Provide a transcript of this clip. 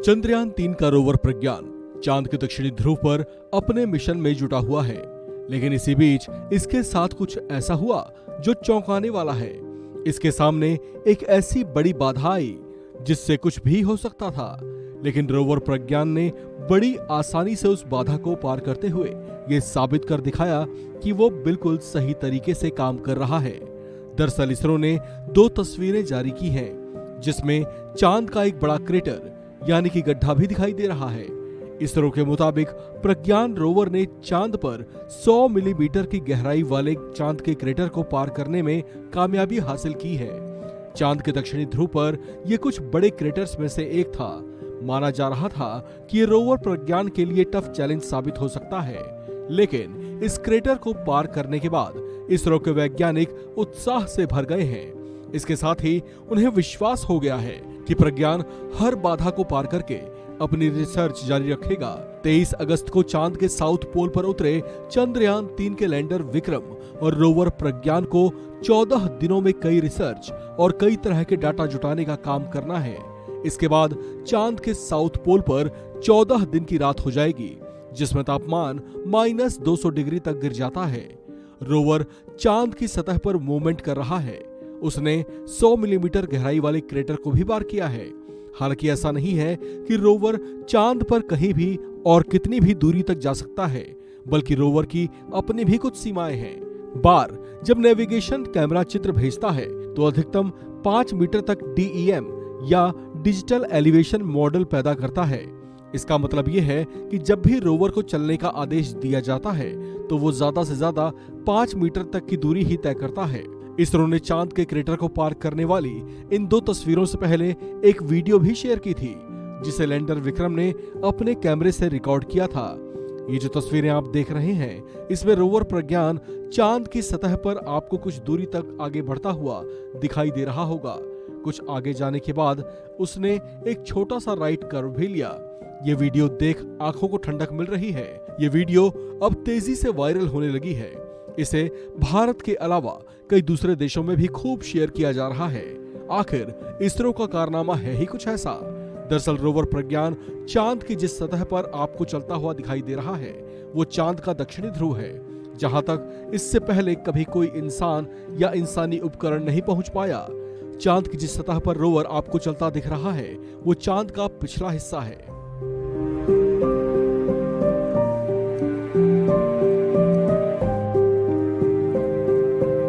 चंद्रयान-3 का रोवर प्रज्ञान चांद के दक्षिणी ध्रुव पर अपने मिशन में जुटा हुआ है, लेकिन इसी बीच इसके साथ कुछ ऐसा हुआ जो चौंकाने वाला है। इसके सामने एक ऐसी बड़ी बाधा आई जिससे कुछ भी हो सकता था, लेकिन रोवर प्रज्ञान ने बड़ी आसानी से उस बाधा को पार करते हुए ये साबित कर दिखाया कि वो बिल्कुल सही तरीके से काम कर रहा है। दरअसल इसरो ने 2 तस्वीरें जारी की हैं, जिसमें चांद का एक बड़ा क्रेटर यानी कि गड्ढा भी दिखाई दे रहा है। इसरो के मुताबिक प्रज्ञान रोवर ने चांद पर 100 मिलीमीटर की गहराई वाले चांद के क्रेटर को पार करने में कामयाबी हासिल की है। चांद के दक्षिणी ध्रुव पर यह कुछ बड़े क्रेटर्स में से एक था। माना जा रहा था कि ये रोवर प्रज्ञान के लिए टफ चैलेंज साबित हो सकता है, लेकिन इस क्रेटर को पार करने के बाद इसरो के वैज्ञानिक उत्साह से भर गए हैं। इसके साथ ही उन्हें विश्वास हो गया है कि प्रज्ञान हर बाधा को पार करके अपनी रिसर्च जारी रखेगा। 23 अगस्त को चांद के साउथ पोल पर उतरे चंद्रयान-3 के लैंडर विक्रम और रोवर प्रज्ञान को 14 दिनों में कई रिसर्च और कई तरह के डाटा जुटाने का काम करना है। इसके बाद चांद के साउथ पोल पर 14 दिन की रात हो जाएगी, जिसमें तापमान -200 डिग्री तक गिर जाता है। रोवर चांद की सतह पर मूवमेंट कर रहा है। उसने 100 मिलीमीटर गहराई वाले क्रेटर को भी पार किया है। हालांकि ऐसा नहीं है कि रोवर चांद पर कहीं भी और कितनी भी दूरी तक जा सकता है, बल्कि रोवर की अपनी भी कुछ सीमाएं हैं। बार जब नेविगेशन कैमरा चित्र भेजता है तो अधिकतम 5 मीटर तक DEM या डिजिटल एलिवेशन मॉडल पैदा करता है। इसका मतलब यह है कि जब भी रोवर को चलने का आदेश दिया जाता है तो वो ज्यादा से ज्यादा 5 मीटर तक की दूरी ही तय करता है। इसरो ने चांद के क्रेटर को पार करने वाली इन 2 तस्वीरों से पहले एक वीडियो भी शेयर की थी, जिसे लैंडर विक्रम ने अपने कैमरे से रिकॉर्ड किया था। ये जो तस्वीरें आप देख रहे हैं, इसमें रोवर प्रज्ञान चांद की सतह पर आपको कुछ दूरी तक आगे बढ़ता हुआ दिखाई दे रहा होगा। कुछ आगे जाने के बाद उसने एक छोटा सा राइट कर्व भी लिया। ये वीडियो देख आंखों को ठंडक मिल रही है। ये वीडियो अब तेजी से वायरल होने लगी है। इसे भारत के अलावा कई दूसरे देशों में भी खूब शेयर किया जा रहा है। आखिर इसरो का कारनामा है ही कुछ ऐसा। दरअसल रोवर प्रज्ञान चांद की जिस सतह पर आपको चलता हुआ दिखाई दे रहा है, वो चांद का दक्षिणी ध्रुव है, जहां तक इससे पहले कभी कोई इंसान या इंसानी उपकरण नहीं पहुंच पाया। चांद की जिस सतह पर रोवर आपको चलता दिख रहा है, वो चांद का पिछला हिस्सा है।